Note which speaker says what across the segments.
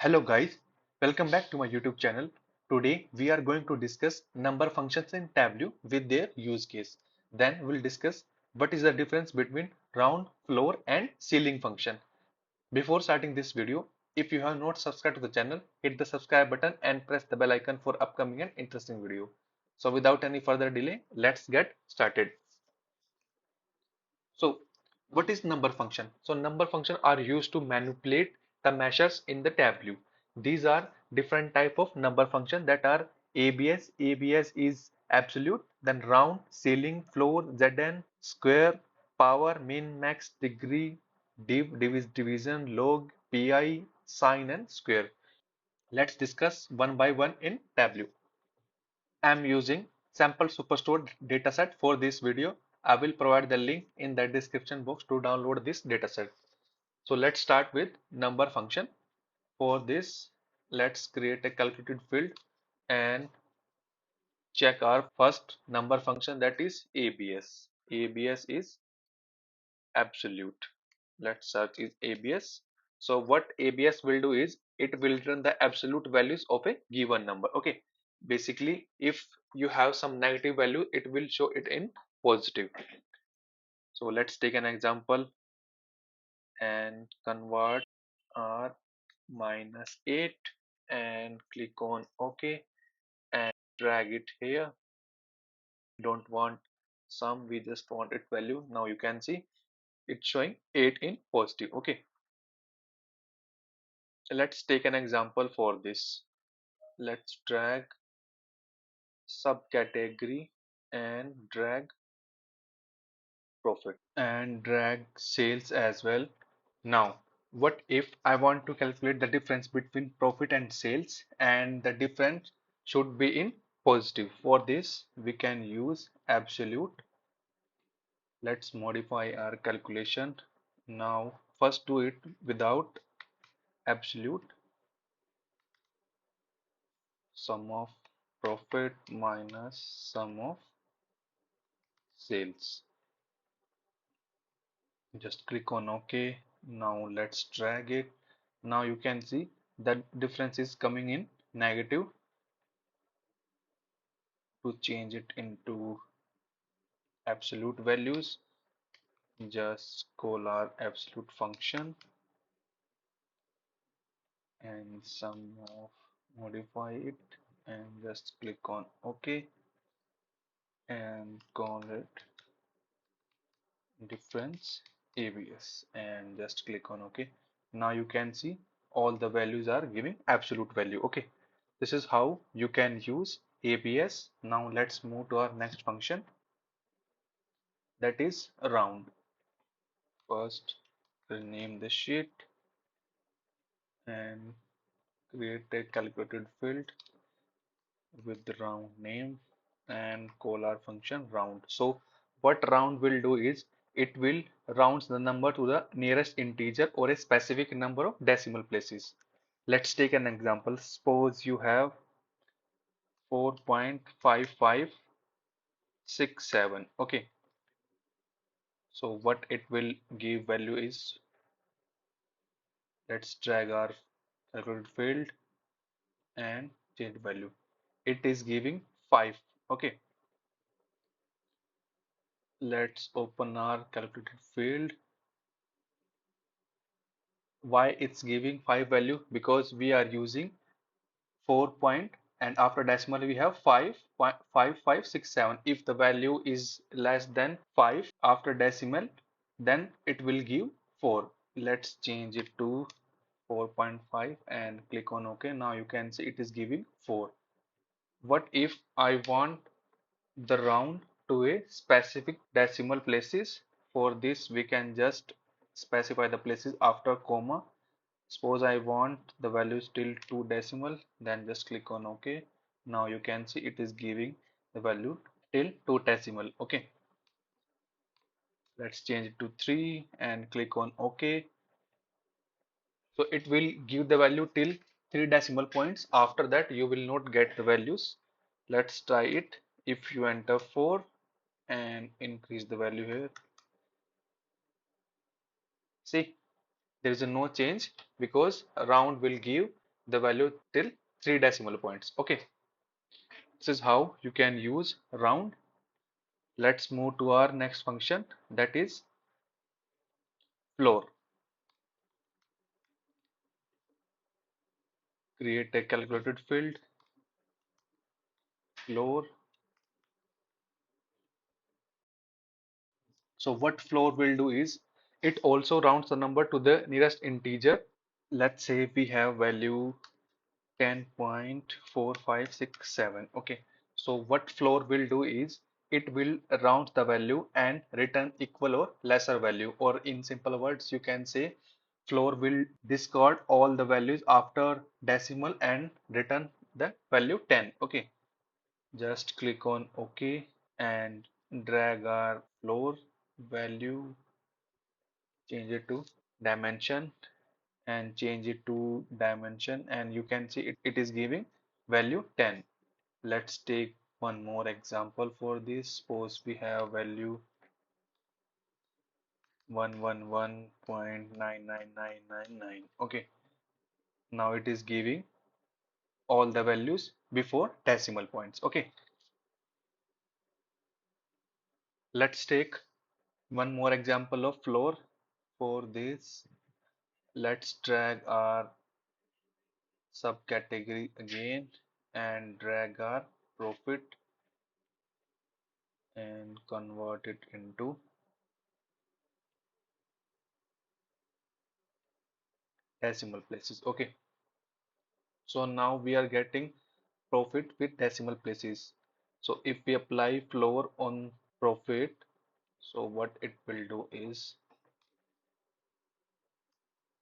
Speaker 1: Hello guys, welcome back to my YouTube channel. Today we are going to discuss number functions in Tableau with their use case. Then we'll discuss what is the difference between round, floor and ceiling function. Before starting this video, if you have not subscribed to the channel, hit the subscribe button and press the bell icon for upcoming and interesting video. So without any further delay, let's get started. So what is number function? So number function are used to manipulate the measures in the Tableau. These are different type of number function that are ABS. ABS is absolute, then round, ceiling, floor, ZN, square, power, min, max, degree, division, log, pi, sine and square. Let's discuss one by one in Tableau. I'm using sample Superstore dataset for this video. I will provide the link in the description box to download this dataset. So let's start with number function. For this, let's create a calculated field and check our first number function, that is ABS. ABS is absolute. Let's search is ABS. So what ABS will do is it will return the absolute values of a given number. Okay. Basically, if you have some negative value, it will show it in positive. So let's take an example and convert R minus 8 and click on OK and drag it here. Don't want sum, we just want its value. Now you can see it's showing 8 in positive. Okay. Let's take an example for this. Let's drag subcategory and drag profit and drag sales as well. Now, what if I want to calculate the difference between profit and sales and the difference should be in positive? For this, we can use absolute. Let's modify our calculation. Now, first do it without absolute. Sum of profit minus sum of sales. Just click on OK. Now let's drag it. Now you can see that difference is coming in negative. To change it into absolute values, just call our absolute function and sum of modify it and just click on OK and call it difference ABS and just click on OK. Now you can see all the values are giving absolute value. Okay, this is how you can use ABS. Now let's move to our next function, that is round. First rename the sheet and create a calculated field with the round name and call our function round. So what round will do is it will rounds the number to the nearest integer or a specific number of decimal places. Let's take an example. Suppose you have 4.5567. Okay, so what it will give value is, let's drag our calculated field and change value. It is giving 5. Okay, let's open our calculated field. Why it's giving 5 value? Because we are using 4 point and after decimal we have 5.5567. If the value is less than 5 after decimal, then it will give 4. Let's change it to 4.5 and click on OK. Now you can see it is giving 4. What if I want the round to a specific decimal places? For this we can just specify the places after comma. Suppose I want the values till 2 decimal, then just click on OK. Now you can see it is giving the value till 2 decimal. Okay, let's change it to 3 and click on OK. So it will give the value till 3 decimal points. After that you will not get the values. Let's try it. If you enter 4 and increase the value here, see there is no change because round will give the value till 3 decimal points. Okay, this is how you can use round. Let's move to our next function, that is floor. Create a calculated field, floor. So what floor will do is it also rounds the number to the nearest integer. Let's say we have value 10.4567. Okay, so what floor will do is it will round the value and return equal or lesser value, or in simple words you can say floor will discard all the values after decimal and return the value 10. Okay, just click on OK and drag our floor value, change it to dimension, and change it to dimension, and you can see it is giving value 10. Let's take one more example for this. Suppose we have value 111.99999. Okay, now it is giving all the values before decimal points. Okay, let's take one more example of floor. For this, let's drag our subcategory again and drag our profit and convert it into decimal places. Okay, so now we are getting profit with decimal places. So if we apply floor on profit, so what it will do is,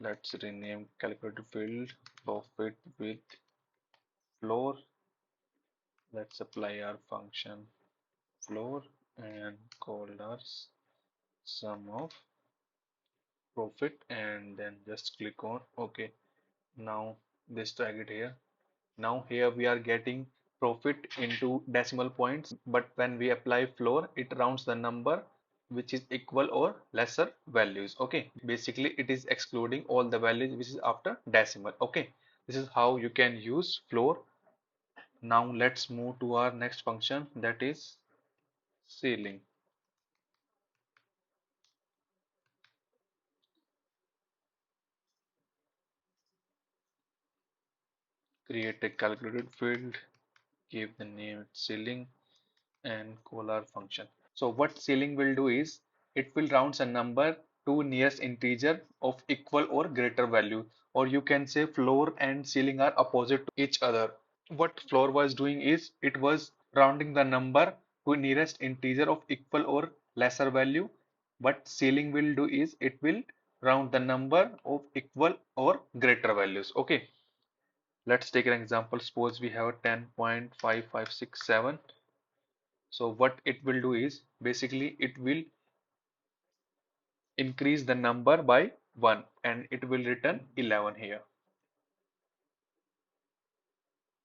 Speaker 1: let's rename calculator field profit with floor. Let's apply our function floor and call our sum of profit, and then just click on OK. Now this drag it here. Now here we are getting profit into decimal points, but when we apply floor, it rounds the number which is equal or lesser values. Okay, basically it is excluding all the values which is after decimal. Okay, this is how you can use floor. Now let's move to our next function, that is ceiling. Create a calculated field, give the name ceiling, and call our function. So what ceiling will do is it will rounds a number to nearest integer of equal or greater value, or you can say floor and ceiling are opposite to each other. What floor was doing is it was rounding the number to nearest integer of equal or lesser value. What ceiling will do is it will round the number of equal or greater values. Okay, let's take an example. Suppose we have 10.5567. So what it will do is basically it will increase the number by 1 and it will return 11 here.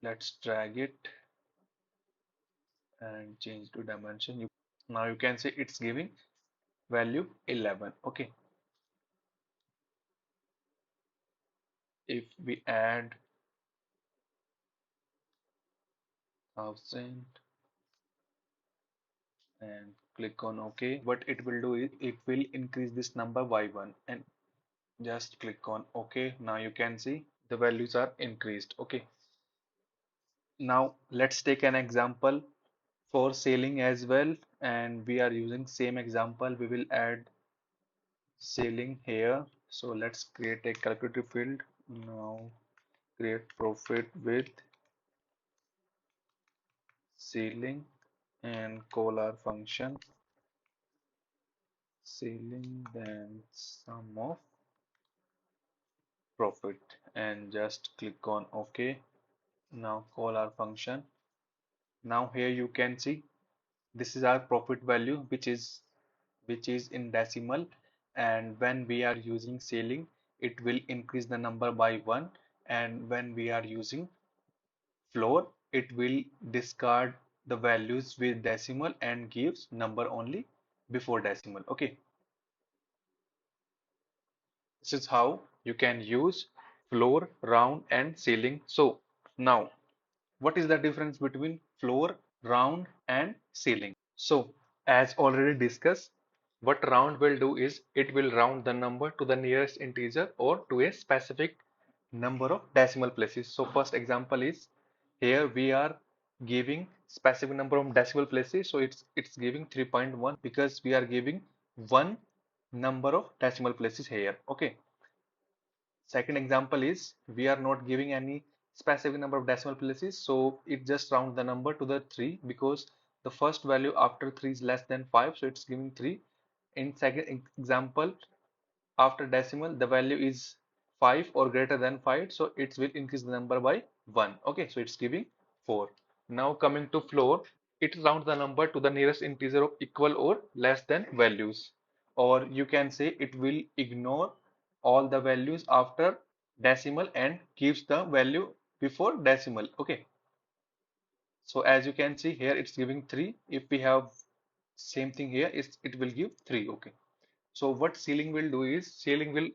Speaker 1: Let's drag it and change to dimension. Now you can see it's giving value 11. Okay, if we add 1000 and click on OK, what it will do is it will increase this number by 1 and just click on OK. Now you can see the values are increased. Okay, now let's take an example for sailing as well, and we are using same example. We will add sailing here. So let's create a calculator field. Now create profit with sailing and call our function sailing, then sum of profit, and just click on OK. Now call our function. Now here you can see this is our profit value, which is in decimal, and when we are using sailing it will increase the number by 1, and when we are using floor it will discard the values with decimal and gives number only before decimal. Okay, this is how you can use floor, round, and ceiling. So now, what is the difference between floor, round, and ceiling? So as already discussed, what round will do is it will round the number to the nearest integer or to a specific number of decimal places. So first example is here we are giving specific number of decimal places. So it's giving 3.1 because we are giving one number of decimal places here. Okay. Second example is we are not giving any specific number of decimal places, so it just round the number to the 3 because the first value after 3 is less than 5, so it's giving 3. In second example, after decimal, the value is 5 or greater than 5, so it will increase the number by 1. Okay, so it's giving 4. Now coming to floor, it rounds the number to the nearest integer of equal or less than values. Or you can say it will ignore all the values after decimal and keeps the value before decimal. Okay, so as you can see here, it's giving 3. If we have same thing here, it will give 3. Okay, so what ceiling will do is ceiling will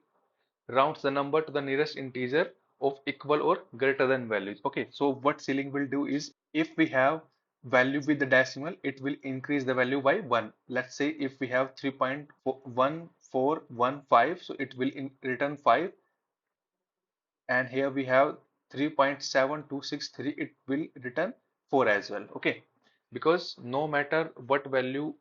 Speaker 1: rounds the number to the nearest integer of equal or greater than values. Okay, so what ceiling will do is if we have value with the decimal, it will increase the value by 1. Let's say if we have 3.1415, so it will return 5, and here we have 3.7263, it will return 4 as well. Okay, because no matter what value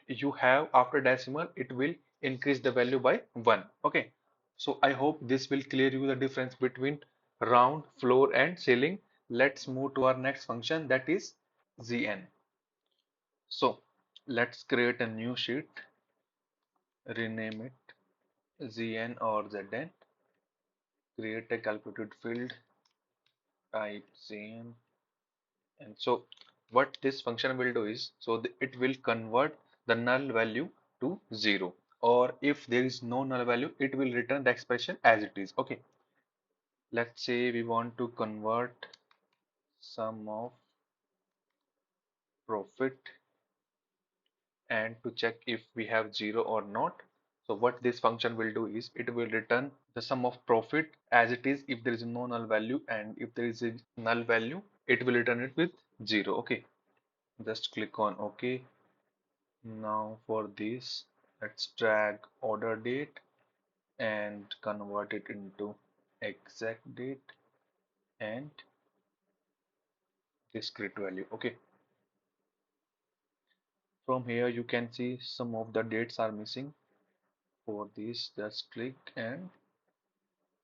Speaker 1: you have after decimal, it will increase the value by 1. Okay, so I hope this will clear you the difference between round, floor, and ceiling. Let's move to our next function, that is zn. So let's create a new sheet, rename it zn or zn, create a calculated field, type zn, and so what this function will do is it will convert the null value to 0, or if there is no null value, it will return the expression as it is. Okay, let's say we want to convert sum of profit and to check if we have 0 or not. So what this function will do is it will return the sum of profit as it is if there is no null value, and if there is a null value, it will return it with 0. Okay, just click on OK. Now for this, let's drag order date and convert it into exact date and discrete value. Okay, from here you can see some of the dates are missing. For this, just click and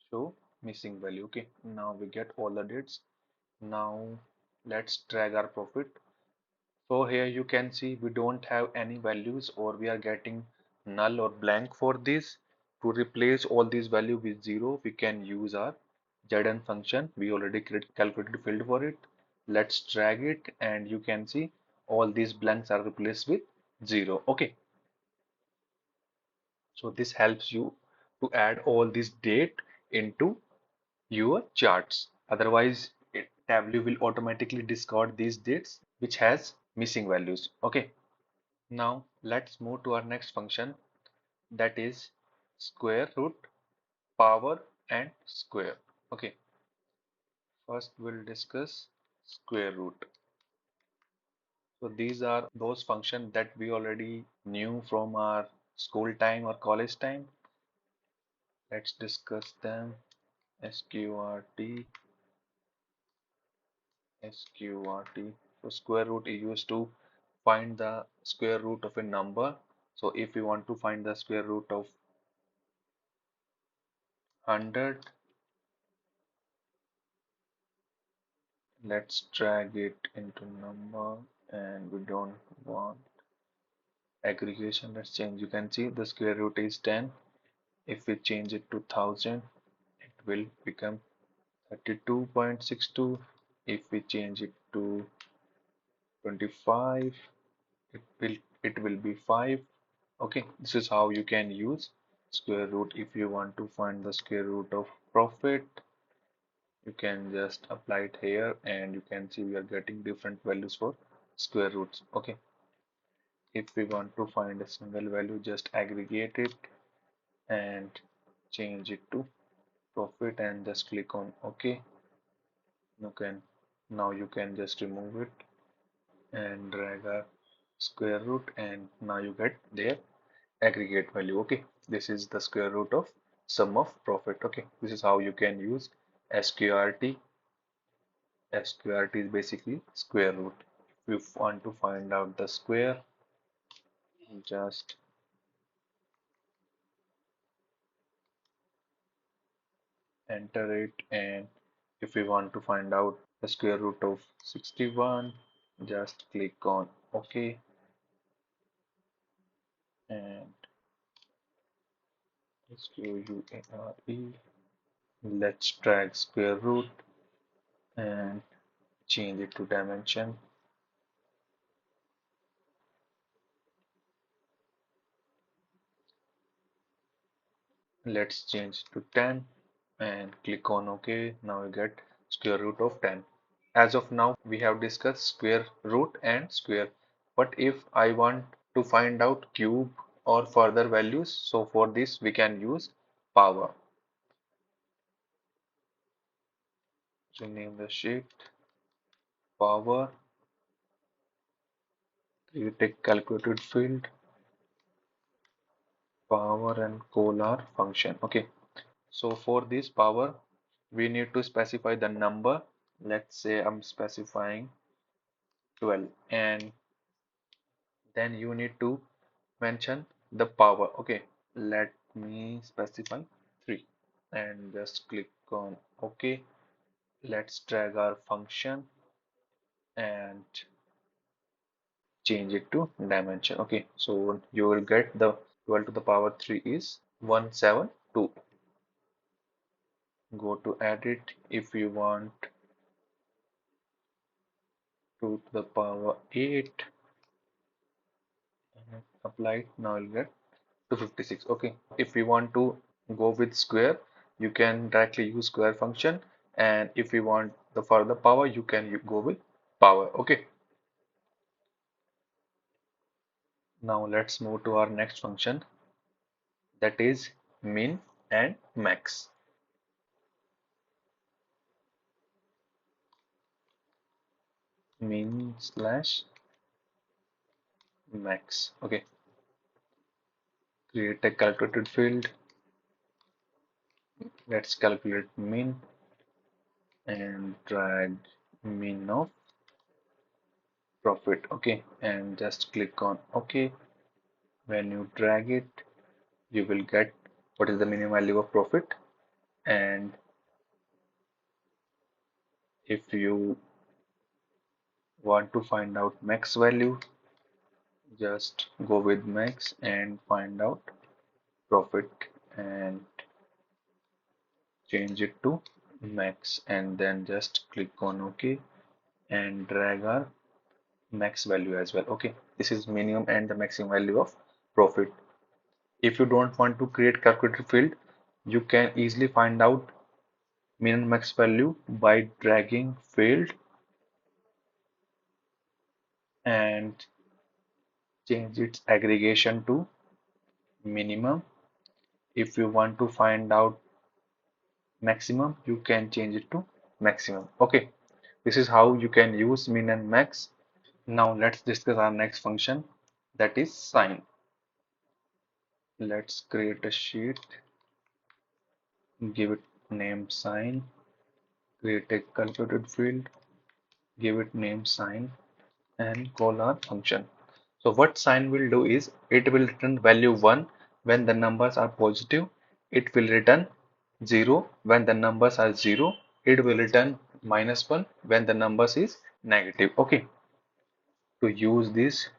Speaker 1: show missing value. Okay, now we get all the dates. Now let's drag our profit. So here you can see we don't have any values, or we are getting null or blank. For this, to replace all these value with 0, we can use our Zn function. We already calculated field for it. Let's drag it and you can see all these blanks are replaced with 0. Okay, so this helps you to add all this date into your charts. Otherwise, Tableau will automatically discard these dates which has missing values. Okay. Now let's move to our next function, that is square root, power, and square. Okay, first we'll discuss square root. So these are those functions that we already knew from our school time or college time. Let's discuss them. sqrt, sqrt. So square root is used to find the square root of a number. So if we want to find the square root of 100, let's drag it into number, and we don't want aggregation. Let's change. You can see the square root is 10. If we change it to 1000, it will become 32.62. If we change it to 25, it will be 5. Okay, this is how you can use square root. If you want to find the square root of profit, you can just apply it here, and you can see we are getting different values for square roots. Okay, if we want to find a single value, just aggregate it and change it to profit and just click on OK. You can now you can just remove it and drag a square root, and now you get their aggregate value. Okay, this is the square root of sum of profit. Okay, this is how you can use sqrt. Sqrt is basically square root. If you want to find out the square, just enter it, and if you want to find out the square root of 61, just click on OK, and square. Let's drag square root and change it to dimension. Let's change to 10 and click on OK. Now we get square root of 10. As of now, we have discussed square root and square. What if I want to find out cube or further values? So for this, we can use power. Rename the sheet power. You take calculated field, power, and call our function. Okay. So for this power, we need to specify the number. Let's say I'm specifying 12, and then you need to mention the power. Okay, let me specify 3 and just click on OK. Let's drag our function and change it to dimension. Okay, so you will get the 12 to the power 3 is 172. Go to edit. If you want 2 to the power 8, apply it. Now you'll get 256. Okay, if you want to go with square, you can directly use square function, and if you want the further power, you can go with power. Okay, now let's move to our next function, that is min and max. Min slash max. Okay, create a calculated field. Let's calculate min and drag min of profit. Okay, and just click on OK. When you drag it, you will get what is the minimum value of profit, and if you want to find out max value, just go with max and find out profit and change it to max, and then just click on OK and drag our max value as well. Okay, this is minimum and the maximum value of profit. If you don't want to create calculated field, you can easily find out min and max value by dragging field and change its aggregation to minimum. If you want to find out maximum, you can change it to maximum. Okay, this is how you can use min and max. Now let's discuss our next function, that is sign. Let's create a sheet, give it name sign, create a calculated field, give it name sign, and call our function. So what sign will do is it will return value 1 when the numbers are positive. It will return 0 when the numbers are 0. It will return -1 when the numbers is negative. Okay. To use this,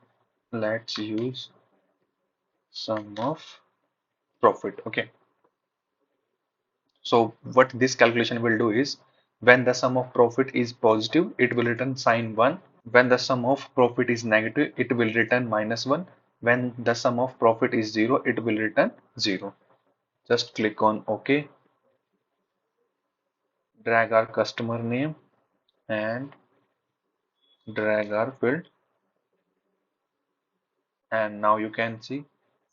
Speaker 1: let's use sum of profit. Okay. So what this calculation will do is when the sum of profit is positive, it will return sign 1. When the sum of profit is negative, it will return -1. When the sum of profit is 0, it will return 0. Just click on OK, drag our customer name and drag our field, and now you can see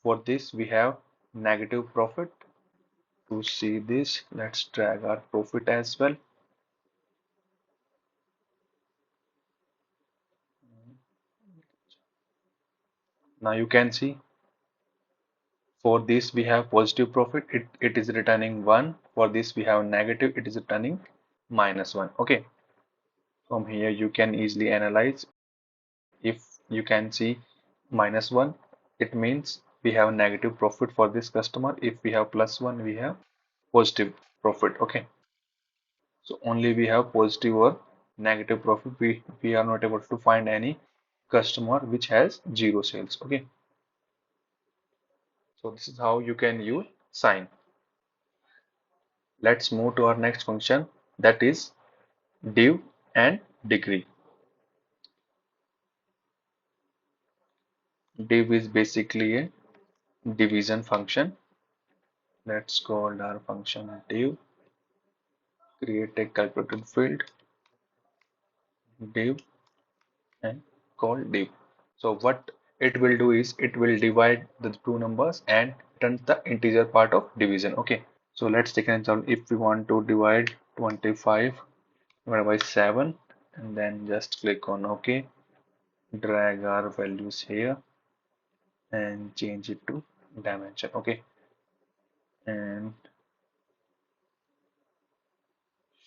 Speaker 1: for this we have negative profit To see this, let's drag our profit as well. Now you can see for this we have positive profit, it is returning 1. For this we have negative, it is returning -1. Okay, from here you can easily analyze. If you can see -1, it means we have negative profit for this customer. If we have +1, we have positive profit. Okay, so only we have positive or negative profit. We are not able to find any customer which has 0 sales. Okay, so this is how you can use sign. Let's move to our next function, that is div and degree. Div is basically a division function. Let's call our function div, create a calculated field, div, and call div. So what it will do is it will divide the two numbers and return the integer part of division. Okay, so let's take an example. If we want to divide 25 divided by 7, and then just click on OK, drag our values here and change it to dimension. Okay, and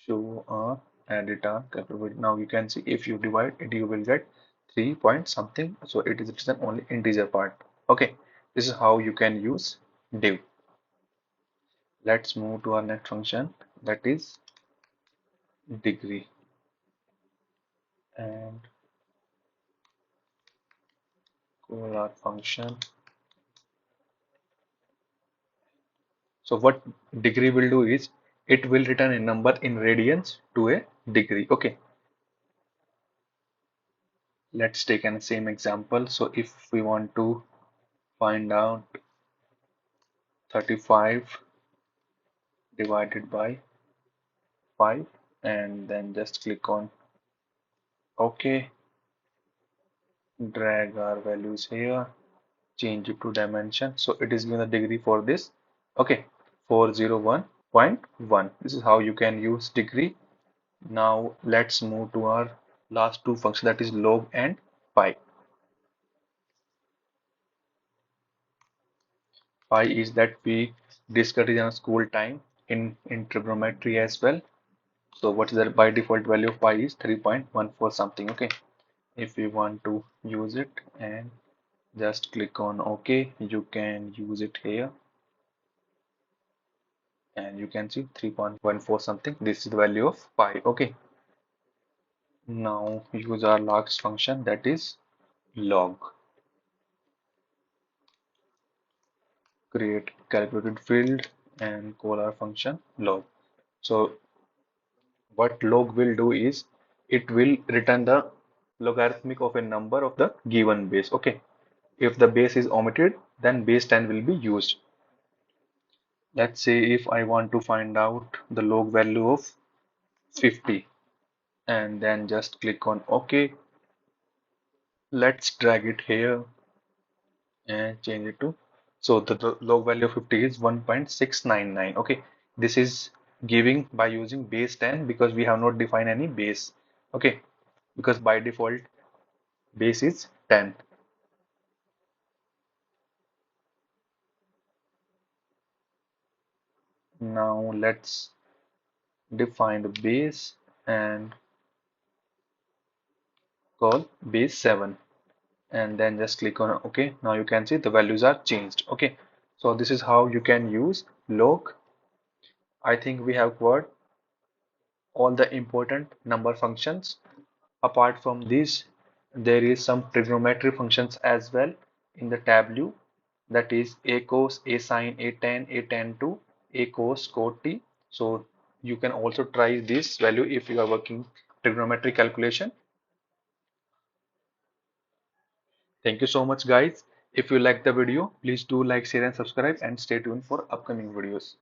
Speaker 1: show our edit our calculator. Now you can see if you divide it, you will get 3 point something. So it is written only integer part. Okay, this is how you can use div. Let's move to our next function, that is degree, and call our function. So what degree will do is it will return a number in radians to a degree. Okay, let's take an same example. So if we want to find out 35 divided by 5, and then just click on OK, drag our values here, change it to dimension. So it is given a degree for this. Okay, 401.1. This is how you can use degree. Now let's move to our last two functions, that is log and pi. Pi is that we discussed in our school time in trigonometry as well. So what is the by default value of pi is 3.14 something. Okay, if we want to use it, and just click on OK, you can use it here, and you can see 3.14 something. This is the value of pi. Okay, now use our last function, that is log. Create calculated field and call our function log. So what log will do is it will return the logarithmic of a number of the given base. Okay, if the base is omitted, then base 10 will be used. Let's say if I want to find out the log value of 50, and then just click on OK. Let's drag it here and change it to, so the log value of 50 is 1.699. Okay, this is giving by using base 10 because we have not defined any base. Okay, because by default base is 10. Now let's define the base and call base 7, and then just click on OK. Now you can see the values are changed. Okay, so this is how you can use log. I think we have covered all the important number functions. Apart from this, there is some trigonometry functions as well in the Tableau, that is a cos, a sin, a tan, a tan 2, a cos, cot t. So you can also try this value if you are working trigonometry calculation. Thank you so much guys. If you like the video, please do like, share and subscribe, and stay tuned for upcoming videos.